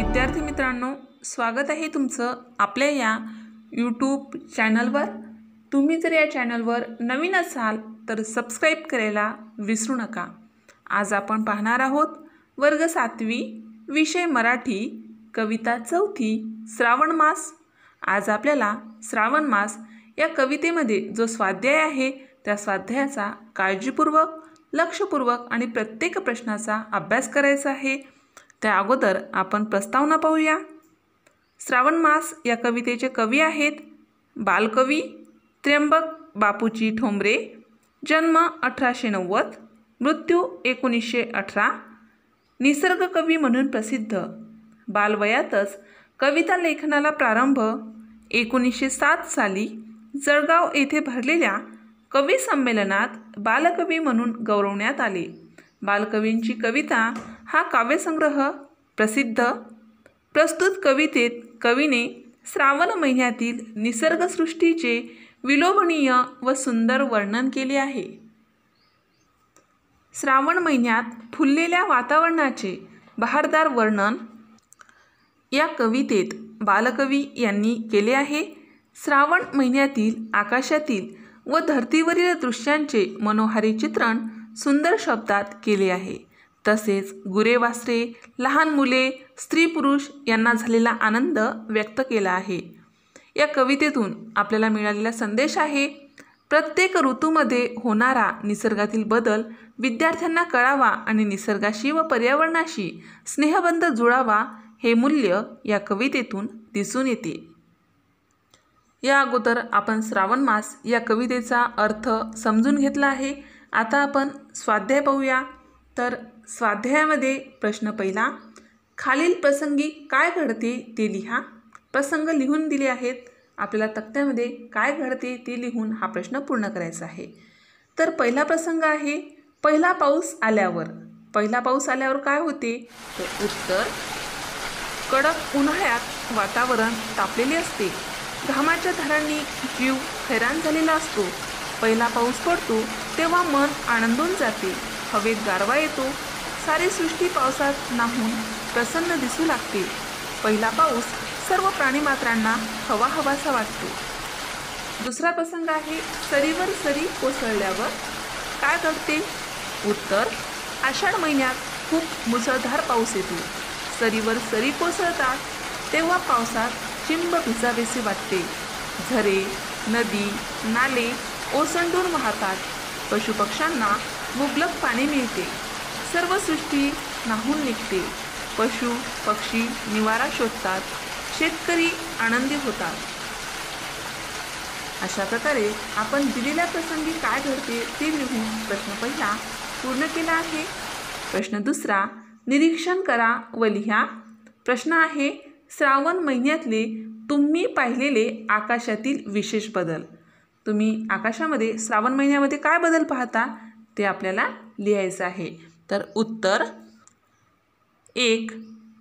विद्यार्थी मित्रांनो, स्वागत आहे तुमचं आपल्या या यूट्यूब चॅनलवर। तुम्ही जर या चॅनलवर नवीन असाल तर सबस्क्राइब करायला विसरू नका। आज आपण पाहणार आहोत वर्ग 7वी विषय मराठी कविता 4थी श्रावण मास। आज आपल्याला श्रावण मास या कवितेमध्ये जो स्वाध्याय आहे त्या स्वाध्यायाचा काळजीपूर्वक, लक्षपूर्वक आणि प्रत्येक प्रश्नाचा अभ्यास करायचा आहे। त्या अगोदर आपण प्रस्तावना पाहूया। श्रावण मास या कवितेचे कवी आहेत बालकवी त्र्यंबक बापूजी ठोंबरे, जन्म 1890, मृत्यू 1918, निसर्ग कवी म्हणून प्रसिद्ध। बालवयातच कविता लेखनाला प्रारंभ 1907 साली जळगाव येथे भरलेल्या कवी संमेलनात बालकवी म्हणून गौरवण्यात आले। बालकवींची कविता हा काव्यसंग्रह प्रसिद्ध। प्रस्तुत कवितेत कवीने श्रावण महिन्यातील निसर्गसृष्टीचे विलोभनीय व सुंदर वर्णन केले आहे। श्रावण महिन्यात फुललेल्या वातावरणाचे बहारदार वर्णन या कवितेत बालकवी यांनी केले आहे। श्रावण महिन्यातील आकाशातील व धर्तीवरील दृश्यांचे मनोहारी चित्रण सुंदर शब्दात केले आहे। तसेच गुरेवासरे, लहान मुले, स्त्री पुरुष यांना झालेला आनंद व्यक्त केला आहे। या कवितेतून आपल्याला मिळालेला संदेश आहे प्रत्येक ऋतूमध्ये होणारा निसर्गातील बदल विद्यार्थ्यांना कळावा आणि निसर्गाशी व पर्यावरणाशी स्नेहबंध जुळावा हे मूल्य या कवितेतून दिसून येते। या अगोदर आपण श्रावण मास या कवितेचा अर्थ समजून घेतला आहे। आता आपण स्वाध्याय पाहूया। तर स्वाध्यायामध्ये प्रश्न पहिला, खालील प्रसंगी काय घडते ते लिहा। प्रसंग लिहून दिले आहेत, आपल्याला तक्त्यामध्ये काय घडते ते लिहून हा प्रश्न पूर्ण करायचा आहे। तर पहिला प्रसंग आहे पहिला पाऊस आल्यावर। पहिला पाऊस आल्यावर काय होते तर उत्तर, कडक उन्हाळ्यात वातावरण तापलेले असते, घामाच्या धारांनी जीव हैराण झालेला असतो। पहिला पाऊस पडतो तेव्हा मन आनंदून जाते, हवेत गारवा येतो, सारी सृष्टी पावसात न्हाऊन प्रसन्न दिसू लागते। पहिला पाऊस सर्व प्राणीमात्रांना हवा हवासा वाटतो। दुसरा प्रसंग आहे सरीवर सरी कोसळल्यावर काय घडते। उत्तर, आषाढ महिन्यात खूप मुसळधार पाऊस येतो, सरीवर सरी कोसळतात तेव्हा पावसात चिंब भिजावेसे वाटते, झरे, नदी, नाले ओसंडून वाहतात, पशुपक्ष्यांना मुबलक पाणी मिळते, सर्व सृष्टी न्हाऊन निघते, पशु पक्षी निवारा शोधतात, शेतकरी आनंदी होतात। अशा प्रकारे आपण दिलेल्या प्रसंगी काय घडते ते लिहून प्रश्न पहिला पूर्ण केला आहे। प्रश्न दुसरा, निरीक्षण करा व लिहा। प्रश्न आहे श्रावण महिन्यातले तुम्ही पाहिलेले आकाशातील विशेष बदल। तुम्ही आकाशामध्ये श्रावण महिन्यामध्ये काय बदल पाहता ते आपल्याला लिहायचं आहे। तर उत्तर, 1.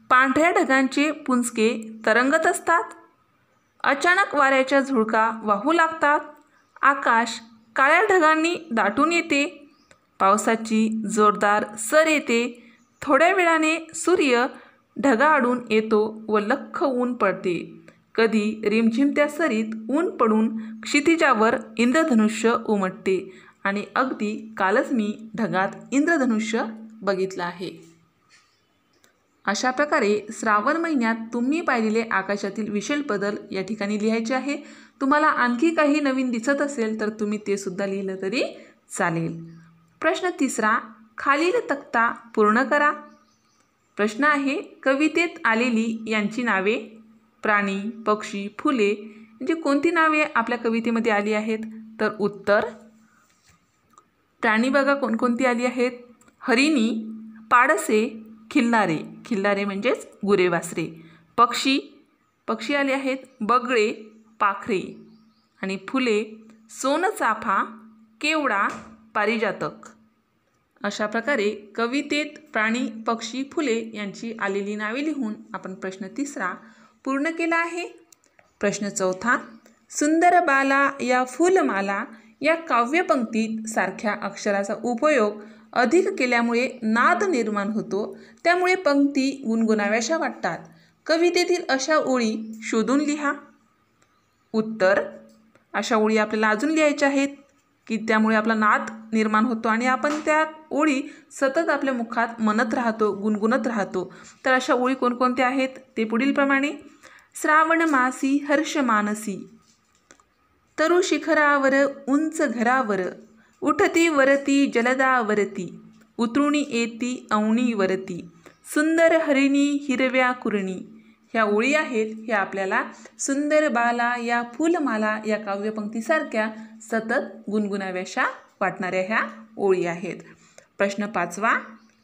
पांढऱ्या ढगांचे पुंजके तरंगत असतात, अचानक वाऱ्याच्या झुळका वाहू लागतात, आकाश काळ्या ढगांनी दाटून येते, पावसाची जोरदार सर येते, थोड्या वेळाने सूर्य ढगाआडून येतो व लख्ख ऊन पडते, कधी रिमझिम त्या सरीत ऊन पडून क्षितिजावर इंद्रधनुष्य उमटते आणि अगदी कालच मी ढगात इंद्रधनुष्य बघितलं आहे। अशा प्रकारे श्रावण महिन्यात तुम्ही पाहिलेले आकाशातील विशेष बदल या ठिकाणी लिहायचे आहे। तुम्हाला आणखी काही नवीन दिसत असेल तर तुम्ही ते सुद्धा लिहिलं तरी चालेल। प्रश्न तिसरा, खालील तक्ता पूर्ण करा। प्रश्न आहे कवितेत आलेली यांची नावे, प्राणी, पक्षी, फुले म्हणजे कोणती नावे आपल्या कवितेमध्ये आली आहेत तर उत्तर, प्राणी बघा कोणकोणती आली आहेत, हरिणी, पाडसे, खिल्लारे, खिल्लारे म्हणजेच गुरेवासरे, पक्षी आले आहेत बगळे, पाखरे आणि फुले सोनचाफा, केवडा, पारिजातक। अशा प्रकारे कवितेत प्राणी, पक्षी, फुले यांची आलेली नावे लिहून आपण प्रश्न तिसरा पूर्ण केला आहे। प्रश्न चौथा, सुंदर बाला या फुलमाला या काव्यपंक्तीत सारख्या अक्षराचा उपयोग अधिक केल्यामुळे नाद निर्माण होतो, त्यामुळे पंक्ती गुणगुणाव्याशा वाटतात। कवितेतील अशा ओळी शोधून लिहा. उत्तर, अशा ओळी आपल्याला अजून लिहायच्या आहेत की त्यामुळे आपला नाद निर्माण होतो आणि आपण त्या ओळी सतत आपल्या मुखात म्हणत राहतो, गुणगुणत राहतो. तर अशा ओळी कोणकोणत्या आहेत ते पुढील प्रमाणे. श्रावण मासी हर्ष मानसी, तरु शिखरावर उंच घरावर, उठती वरती जलदावरती, उतरुणी येती अवनीवरती, सुंदर हरिणी हिरव्या कुरणी. ह्या ओळी आहेत ह्या आपल्याला सुंदर बाला या फुलमाला या काव्यपंक्तीसारख्या सतत गुणगुणाव्याशा वाटणाऱ्या ह्या ओळी आहेत. प्रश्न 5वा,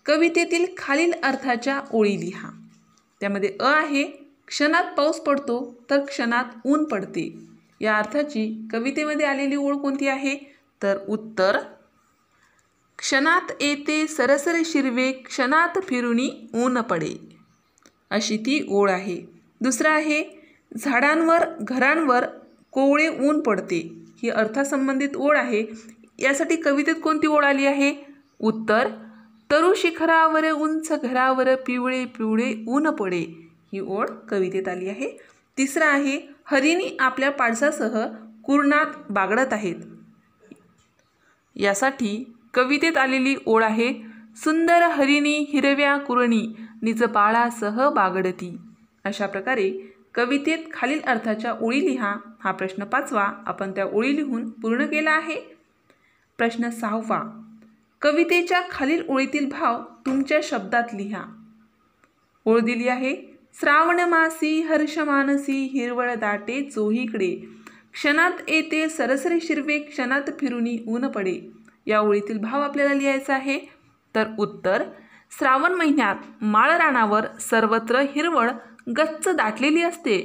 कवितेतील खालील अर्थाच्या ओळी लिहा. त्यामध्ये अ आहे, क्षणात पाऊस पडतो तर क्षणात ऊन पडते. या अर्थाची कवितेमध्ये आलेली ओळ कोणती आहे तर उत्तर, क्षणात येते सरसर शिरवे, क्षणात फिरुनी ऊन पडे. अशी ती ओळ आहे. दुसरा आहे, झाडांवर घरांवर कोवळे ऊन पडते. ही अर्थासंबंधित ओळ आहे. यासाठी कवितेत कोणती ओळ आली आहे उत्तर, तरु शिखरावर उंच घरावर, पिवळे पिवळे ऊन पडे. ही ओळ कवितेत आली आहे. तिसरा आहे, हरिणी आपल्या पाडसासह कुरणात बागडत आहेत. यासाठी कवितेत आलेली ओळ आहे, सुंदर हरिणी हिरव्या कुरणी, निज बाळासह बागडती. अशा प्रकारे कवितेत खालील अर्थाच्या ओळी लिहा. हा प्रश्न 5वा आपण त्या ओळी लिहून पूर्ण केला आहे. प्रश्न 6वा, कवितेच्या खालील ओळीतील भाव तुमच्या शब्दात लिहा. ओळ दिली आहे, श्रावण मासी हर्ष मानसी, हिरवळ दाटे चोहीकडे, क्षणात येते सरसरी शिरवे, क्षणात फिरुनी ऊन पडे. या ओळीतील भाव आपल्याला लिहायचा आहे. तर उत्तर, श्रावण महिन्यात माळरानावर सर्वत्र हिरवळ गच्च दाटलेली असते.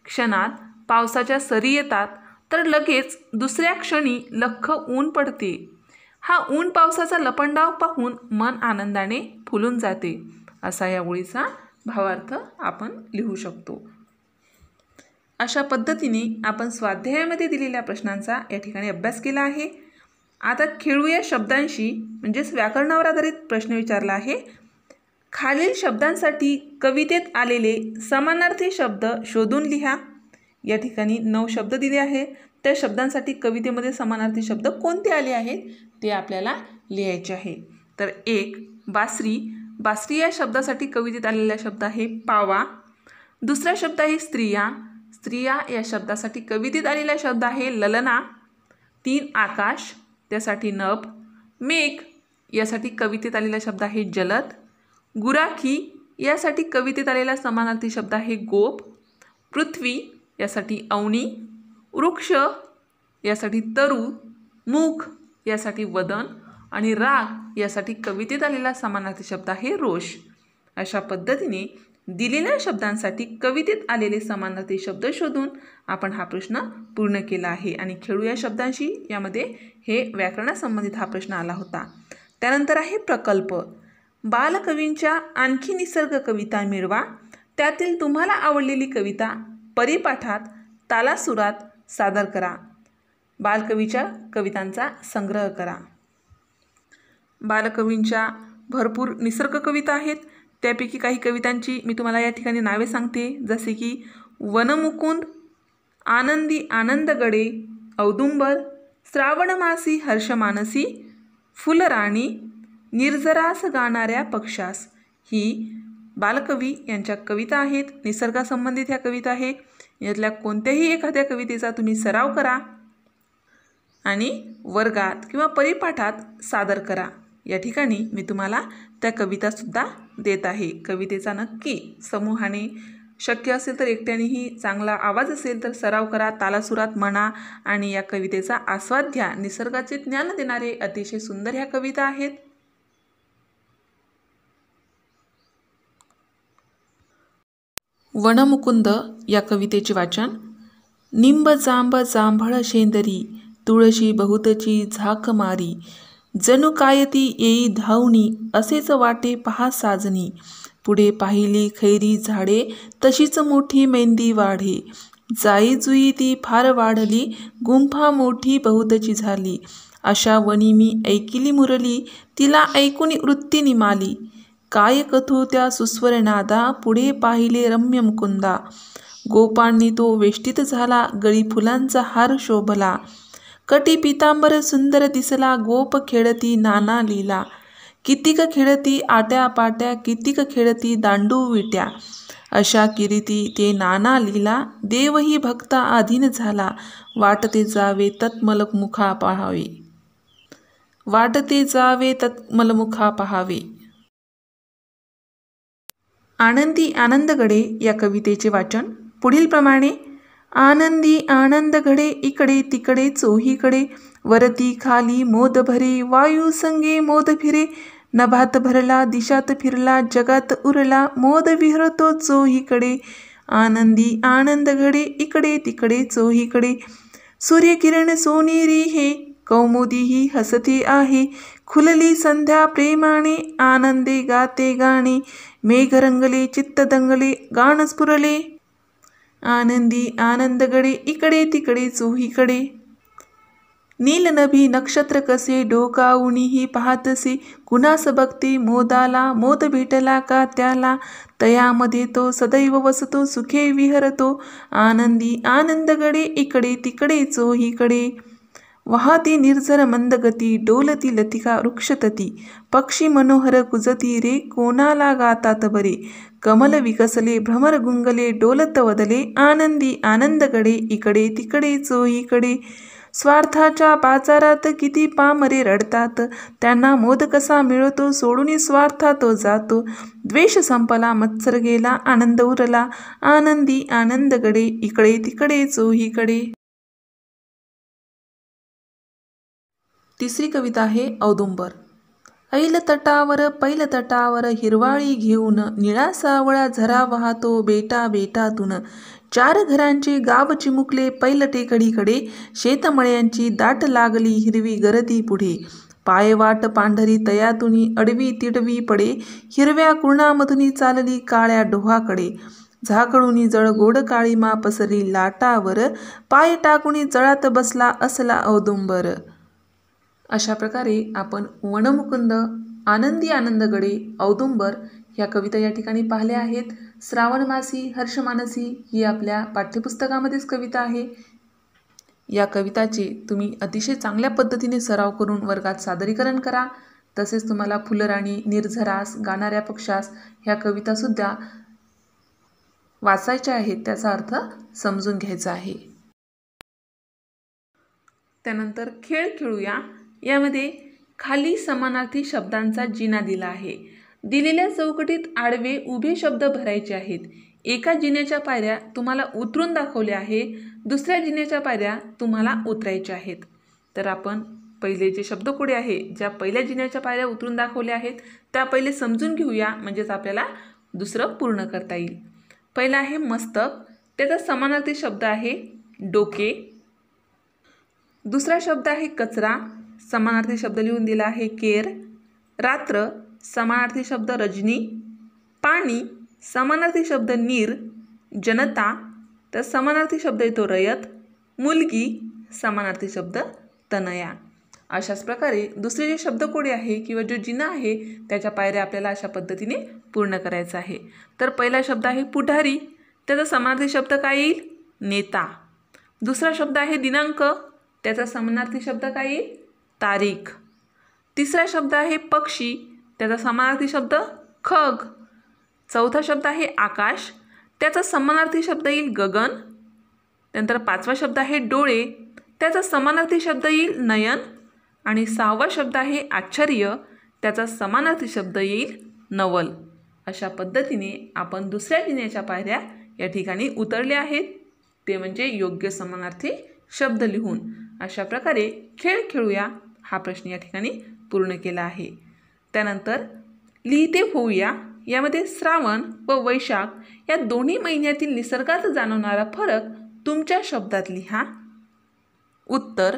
क्षणात पावसाच्या सरी येतात तर लगेच दुसऱ्या क्षणी लख्ख ऊन पडते. हा ऊन पावसाचा लपंडाव पाहून मन आनंदाने फुलून जाते. असा या ओळीचा भावार्थ आपण लिहू शकतो. अशा पद्धतीने आपण स्वाध्यायामध्ये दिलेल्या प्रश्नांचा या ठिकाणी अभ्यास केला आहे. आता खेळूया शब्दांशी, म्हणजेच व्याकरणावर आधारित प्रश्न विचारला आहे. खालील शब्दांसाठी कवितेत आलेले समानार्थी शब्द शोधून लिहा. या ठिकाणी 9 शब्द दिले आहेत. त्या शब्दांसाठी कवितेमध्ये समानार्थी शब्द कोणते आले आहेत ते आपल्याला लिहायचे आहे. तर 1, बासरी. बासरी या शब्दासाठी कवितेत आलेला शब्द आहे पावा. दुसरा शब्द आहे स्त्रिया. स्त्रिया या शब्दासाठी कवितेत आलेला शब्द आहे ललना. 3, आकाश. त्यासाठी नभ. मेघ यासाठी कवितेत आलेला शब्द आहे जलद. गुराखी यासाठी कवितेत आलेला समानार्थी शब्द आहे गोप. पृथ्वी यासाठी अवनी. वृक्ष यासाठी तरु. मुख यासाठी वदन. आणि राग यासाठी कवितेत आलेला समानार्थी शब्द आहे रोष. अशा पद्धतीने दिलेल्या शब्दांसाठी कवितेत आलेले समानार्थी शब्द शोधून आपण हा प्रश्न पूर्ण केला आहे. आणि खेळू या शब्दांशी यामध्ये हे व्याकरणासंबंधित हा प्रश्न आला होता. त्यानंतर आहे प्रकल्प. बालकवींच्या आणखी निसर्ग कविता मिळवा. त्यातील तुम्हाला आवडलेली कविता परिपाठात तालासुरात सादर करा. बालकवीच्या कवितांचा संग्रह करा. बालकवींच्या भरपूर निसर्ग कविता आहेत. त्यापैकी काही कवितांची मी तुम्हाला या ठिकाणी नावे सांगते, जसे की वनमुकुंद, आनंदी आनंदगडे, औदुंबर, श्रावणमासी हर्षमानसी, फुलराणी, निर्जरास गाणाऱ्या पक्षास. ही बालकवी यांच्या कविता आहेत. निसर्गासंबंधित ह्या कविता आहे. यातल्या कोणत्याही एखाद्या कवितेचा तुम्ही सराव करा आणि वर्गात किंवा परिपाठात सादर करा. या ठिकाणी मी तुम्हाला त्या कवितासुद्धा देत आहे. कवितेचा नक्की समूहाने, शक्य असेल तर एकट्यानेही, चांगला आवाज असेल तर सराव करा, तालासुरात म्हणा आणि या कवितेचा आस्वाद घ्या. निसर्गाचे ज्ञान देणारे अतिशय सुंदर ह्या कविता आहेत. वनमुकुंद या कवितेचे वाचन. निंब जांब जांभळ शेंदरी, तुळशी बहुतची झाक मारी, जणू काय ती येई धावणी, असेच वाटे पहा साजनी. पुढे पाहिली खैरी झाडे, तशीच मोठी मेंदी वाढे, जाई जुई ती फार वाढली, गुंफा मोठी बहुतची झाली. अशा वनी मी ऐकिली मुरली, तिला ऐकुनी वृत्ती निमाली. काय कथू त्या सुस्वर नादा, पुढे पाहिले रम्य मुकुंदा. गोपांनी तो वेष्टीत झाला, गळी फुलांचा हार शोभला. कटी पितांबर सुंदर दिसला, गोप खेळती नाना लीला. कितीक खेळती आट्या पाट्या, कितीक खेळती दांडू विट्या. अशा किरीती ते नाना लीला, देवही भक्ता अधीन झाला. वाटते जावे तत्मलमुखा पहावे, वाटते जावे तत्मलमुखा पहावे. आनंदी आनंदगडे या कवितेचे वाचन पुढीलप्रमाणे. आनंदी आनंदगडे, इकडे तिकडे चोहीकडे. वरती खाली मोद भरे, वायू संगे मोद फिरे. नभात भरला, दिशात फिरला, जगात उरला. मोद विहरतो चोहीकडे. आनंदी आनंदगडे, इकडे तिकडे चोहीकडे. सूर्यकिरण सोनेरी हे, कौमुदी ही हसते आहे. खुलली संध्या प्रेमाने, आनंदे गाते गाणे. मेघ रंगले, चित्त दंगले, गाण स्फुरले. आनंदी आनंदगडे, इकडे तिकडे चोहीकडे. नीलनभी नक्षत्र कसे, डोकावूनही पाहतसे. कुणास बघते मोदाला, मोद भेटला का त्याला. तयामध्ये तो सदैव वसतो, सुखे विहरतो. आनंदी आनंदगडे, इकडे तिकडे चोहीकडे. वाहती निर्झर मंदगती, डोलती लतिका वृक्षतती. पक्षी मनोहर कुजती रे, कोणाला गातात बरे. कमल विकसले, भ्रमर गुंगले, डोलत वदले. आनंदी आनंदगडे, इकडे तिकडे चोहीकडे. स्वार्थाच्या बाजारात किती पामरे रडतात, त्यांना मोद कसा मिळतो, सोडून स्वार्था तो जातो. द्वेष संपला, मत्सर गेला, आनंद उरला. आनंदी आनंदगडे, इकडे तिकडे चोहीकडे. तिसरी कविता आहे औदुंबर. ऐल तटावर पैल तटावर, हिरवाळी घेऊन. निळा सावळा झरा वाहतो, बेटा बेटातून. चार घरांचे गाव चिमुकले, पैल टेकडीकडे. शेतमळ्यांची दाट लागली, हिरवी गर्दी पुढे. पायवाट पांढरी तयातुनी, अडवी तिडवी पडे. हिरव्या कुरणामधुनी चालली, काळ्या डोहाकडे. झाकळुनी जळ गोड काळीमा पसरली लाटावर. पाय टाकुनी जळात बसला असला औदुंबर. अशा प्रकारे आपण वनमुकुंद, आनंदी आनंदगडे, औदुंबर ह्या कविता या ठिकाणी पाहिल्या आहेत. श्रावणमासी हर्षमानसी ही आपल्या पाठ्यपुस्तकामध्येच कविता आहे. या कविताचे तुम्ही अतिशय चांगल्या पद्धतीने सराव करून वर्गात सादरीकरण करा. तसेच तुम्हाला फुलराणी, निर्झरास, गाणाऱ्या पक्षास ह्या कवितासुद्धा वाचायच्या आहेत, त्याचा अर्थ समजून घ्यायचा आहे. त्यानंतर खेळ खेळूया यामध्ये खाली समानार्थी शब्दांचा जिना दिला आहे. दिलेल्या चौकटीत आडवे उभे शब्द भरायचे आहेत. एका जिन्याच्या पायऱ्या तुम्हाला उतरून दाखवल्या आहे, दुसऱ्या जिन्याच्या पायऱ्या तुम्हाला उतरायच्या आहेत. तर आपण पहिले जे शब्दकोडे आहे, ज्या पहिल्या जिन्याच्या पायऱ्या उतरून दाखवल्या आहेत त्या पहिले समजून घेऊया, म्हणजेच आपल्याला दुसरं पूर्ण करता येईल. पहिला आहे मस्तक, त्याचा समानार्थी शब्द आहे डोके. दुसरा शब्द आहे कचरा, समानार्थी शब्द लिहून दिला आहे केर. रात्र, समानार्थी शब्द रजनी. पाणी, समानार्थी शब्द नीर. जनता, तर समानार्थी शब्द येतो रयत. मुलगी, समानार्थी शब्द तनया. अशाच प्रकारे दुसरे जे शब्दकोडे आहे किंवा जो जिना आहे त्याच्या पायऱ्या आपल्याला अशा पद्धतीने पूर्ण करायचा आहे. तर पहिला शब्द आहे पुढारी, त्याचा समानार्थी शब्द काय येईल? नेता. दुसरा शब्द आहे दिनांक, त्याचा समानार्थी शब्द काय येईल? तारीख. तिसरा शब्द आहे पक्षी, त्याचा समानार्थी शब्द खग. चौथा शब्द आहे आकाश, त्याचा समानार्थी शब्द येईल गगन. नंतर पाचवा शब्द आहे डोळे, त्याचा समानार्थी शब्द येईल नयन. आणि सहावा शब्द आहे आश्चर्य, त्याचा समानार्थी शब्द येईल नवल. अशा पद्धतीने आपण दुसऱ्या जिन्याच्या पायऱ्या या ठिकाणी उतरल्या आहेत, ते म्हणजे योग्य समानार्थी शब्द लिहून. अशा प्रकारे खेळ खेळूया हा प्रश्न या ठिकाणी पूर्ण केला आहे. त्यानंतर लिहिते होऊया यामध्ये श्रावण व वैशाख या दोन्ही महिन्यातील निसर्गात जाणवणारा फरक तुमच्या शब्दात लिहा. उत्तर: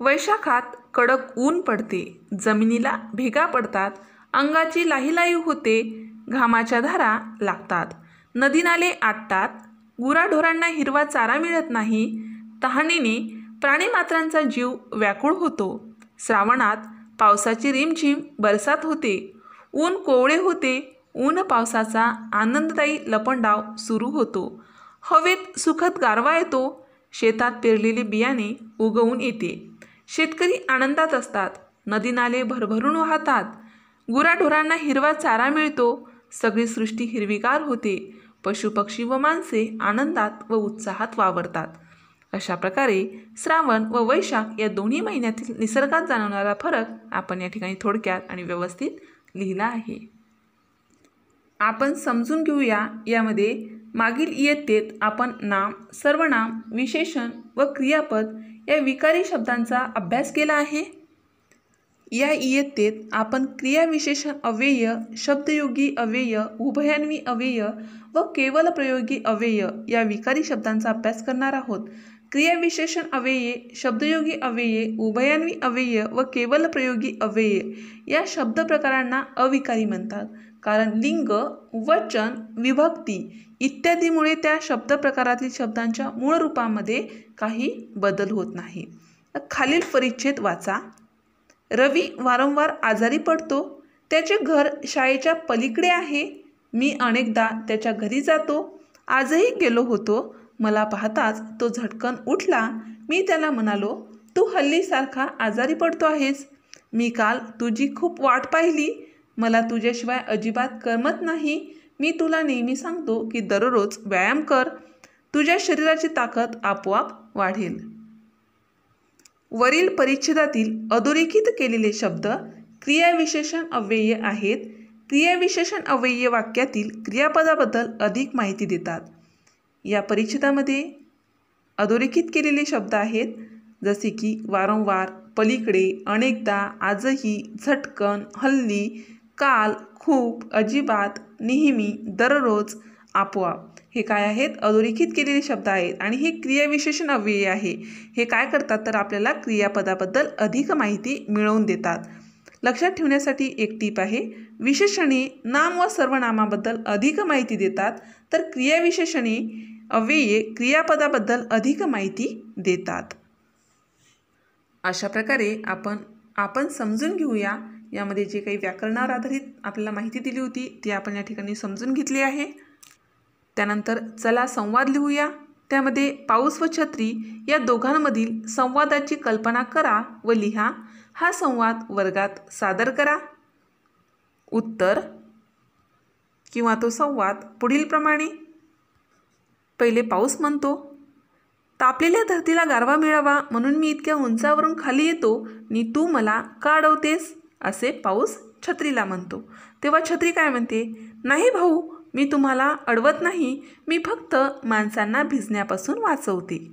वैशाखात कडक ऊन पडते, जमिनीला भेगा पडतात, अंगाची लाहीलाही होते, घामाच्या धारा लागतात, नदी नाले आटतात, गुराढोरांना हिरवा चारा मिळत नाही, तहानेने प्राणीमात्रांचा जीव व्याकुळ होतो. श्रावणात पावसाची रिमझिम बरसात होते, ऊन कोवळे होते. ऊन पावसाचा आनंददायी लपंडाव सुरू होतो. हवेत सुखद गारवा येतो. शेतात पेरलेले बियाणे उगवून येते. शेतकरी आनंदात असतात. नदी नाले भरभरून वाहतात. गुराढोरांना हिरवा चारा मिळतो. सगळी सृष्टी हिरवीगार होते. पशुपक्षी व माणसे आनंदात व उत्साहात वावरतात. अशा प्रकारे श्रावण व वैशाख या दोन्ही महिन्यातील निसर्गात जाणवणारा फरक आपण या ठिकाणी थोडक्यात आणि व्यवस्थित लिहिला आहे. आपण समजून घेऊया. यामध्ये मागील इयत्तेत आपण नाम, सर्वनाम, विशेषण व क्रियापद या विकारी शब्दांचा अभ्यास केला आहे. या इयत्तेत आपण क्रियाविशेषण अव्यय, शब्दयोगी अव्यय, उभयान्वी अव्यय व केवल प्रयोगी अव्यय या विकारी शब्दांचा अभ्यास करणार आहोत. क्रियाविशेषण अव्यये, शब्दयोगी अव्यये, उभयान्वी अव्यय व केवल प्रयोगी अव्यय या शब्द प्रकारांना अविकारी म्हणतात. कारण लिंग, वचन, विभक्ती इत्यादीमुळे त्या शब्द प्रकारातील शब्दांच्या मूळ रूपामध्ये काही बदल होत नाही. खालील परिच्छेद वाचा. रवी वारंवार आजारी पडतो. त्याचे घर शाळेच्या पलीकडे आहे. मी अनेकदा त्याच्या घरी जातो. आजही गेलो होतो. मला पाहताच तो झटकन उठला. मी त्याला म्हणालो, तू हल्लीसारखा आजारी पडतो आहेस. मी काल तुझी खूप वाट पाहिली. मला तुझ्याशिवाय अजिबात करमत नाही. मी तुला नेहमी सांगतो की दररोज व्यायाम कर. तुझ्या शरीराची ताकद आपोआप वाढेल. वरील परिच्छेदातील अधोरेखित केलेले शब्द क्रियाविशेषण अव्यय आहेत. क्रियाविशेषण अव्यय वाक्यातील क्रियापदाबद्दल अधिक माहिती देतात. या परिच्छेदामध्ये अधोरेखित केलेले शब्द आहेत जसे की वारंवार, पलीकडे, अनेकदा, आजही, झटकन, हल्ली, काल, खूप, अजिबात, नेहमी, दररोज, आपोआप हे काय आहेत? अधोरेखित केलेले शब्द आहेत आणि हे क्रियाविशेषण अव्यय आहे. हे काय करतात तर आपल्याला क्रियापदाबद्दल अधिक माहिती मिळवून देतात. लक्षात ठेवण्यासाठी एक टीप आहे. विशेषणे नाम व सर्वनामाबद्दल अधिक माहिती देतात तर क्रियाविशेषणे अव्यये क्रियापदाबद्दल अधिक माहिती देतात. अशा प्रकारे आपण समजून घेऊया. यामध्ये जे काही व्याकरणावर आधारित आपल्याला माहिती दिली होती ती आपण या ठिकाणी समजून घेतली आहे. त्यानंतर चला संवाद लिहूया. त्यामध्ये पाऊस व छत्री या दोघांमधील संवादाची कल्पना करा व लिहा. हा संवाद वर्गात सादर करा. उत्तर किंवा तो संवाद पुढील प्रमाणे. पहिले पाऊस म्हणतो, तापलेल्या धरतीला गारवा मिळावा म्हणून मी इतक्या उंचावरून खाली येतो आणि तू मला का अडवतेस? असे पाऊस छत्रीला म्हणतो. तेव्हा छत्री काय म्हणते? नाही भाऊ, मी तुम्हाला अडवत नाही. मी फक्त माणसांना भिजण्यापासून वाचवते.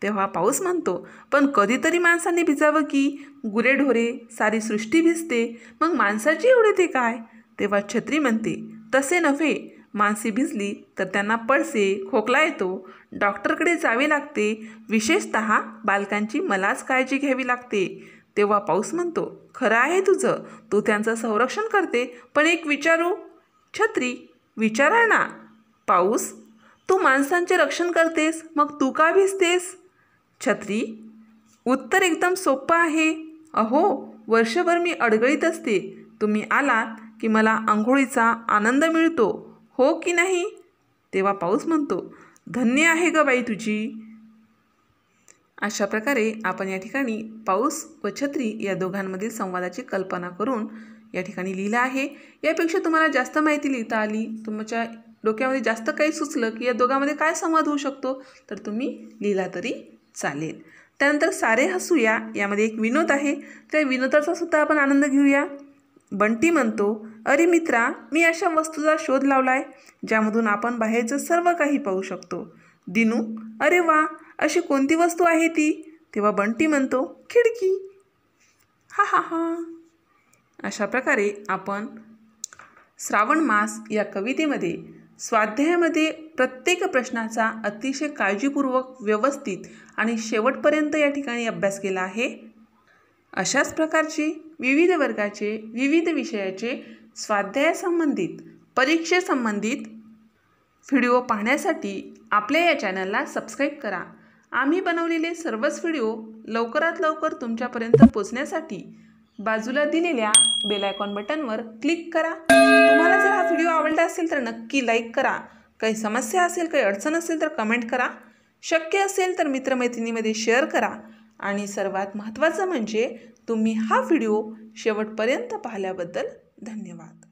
तेव्हा पाऊस म्हणतो, पण कधीतरी माणसांनी भिजावं की? गुरेढोरे, सारी सृष्टी भिजते, मग माणसाची एवढे ते काय? तेव्हा छत्री म्हणते, तसे नव्हे. माणसे भिजली तर त्यांना पडसे, खोकला येतो, डॉक्टरकडे जावे लागते. विशेषतः बालकांची मलाच काळजी घ्यावी लागते. तेव्हा पाऊस म्हणतो, खरं आहे तुझं, तू त्यांचं संरक्षण करते. पण एक विचारू? छत्री, विचारा ना. पाऊस, तू माणसांचे रक्षण करतेस, मग तू का भिजतेस? छत्री, उत्तर एकदम सोपं आहे. अहो, वर्षभर मी अडगळीत असते. तुम्ही आलात की मला आंघोळीचा आनंद मिळतो, हो की नाही? तेव्हा पाऊस म्हणतो, धन्य आहे ग बाई तुझी. अशा प्रकारे आपण या ठिकाणी पाऊस व छत्री या दोघांमधील संवादाची कल्पना करून या ठिकाणी लिहिलं आहे. यापेक्षा तुम्हाला जास्त माहिती लिहिता आली, तुमच्या डोक्यामध्ये जास्त काही सुचलं की या दोघांमध्ये काय संवाद होऊ शकतो तर तुम्ही लिहिला तरी चालेल. त्यानंतर सारे हसूया यामध्ये एक विनोद आहे. त्या विनोदाचा सुद्धा आपण आनंद घेऊया. बंटी म्हणतो, अरे मित्रा, मी अशा वस्तूचा शोध लावलाय ज्यामधून आपण बाहेरचं सर्व काही पाहू शकतो. दिनू, अरे वा, अशी कोणती वस्तू आहे ती? तेव्हा बंटी म्हणतो, खिडकी. हा हा हा. अशा प्रकारे आपण श्रावण मास या कवितेमध्ये स्वाध्यायामध्ये प्रत्येक प्रश्नाचा अतिशय काळजीपूर्वक, व्यवस्थित आणि शेवटपर्यंत या ठिकाणी अभ्यास केला आहे. अशाच प्रकारचे विविध वर्गाचे, विविध विषयाचे स्वाध्यायासंबंधित, परीक्षेसंबंधित व्हिडिओ पाहण्यासाठी आपल्या या चॅनलला सबस्क्राईब करा. आम्ही बनवलेले सर्वच व्हिडिओ लवकरात लवकर तुमच्यापर्यंत पोचण्यासाठी बाजूला दिलेल्या बेल आयकॉन बटनवर क्लिक करा। तुम्हाला जर हा व्हिडिओ आवडला असेल तर नक्की लाईक करा। काही समस्या असेल, काही अडचण असेल तर कमेंट करा। शक्य असेल तर मित्रमैत्रिणीमध्ये शेअर करा। आणि सर्वात महत्त्वाचं म्हणजे तुम्ही हा व्हिडिओ शेवटपर्यंत पाहिल्याबद्दल धन्यवाद।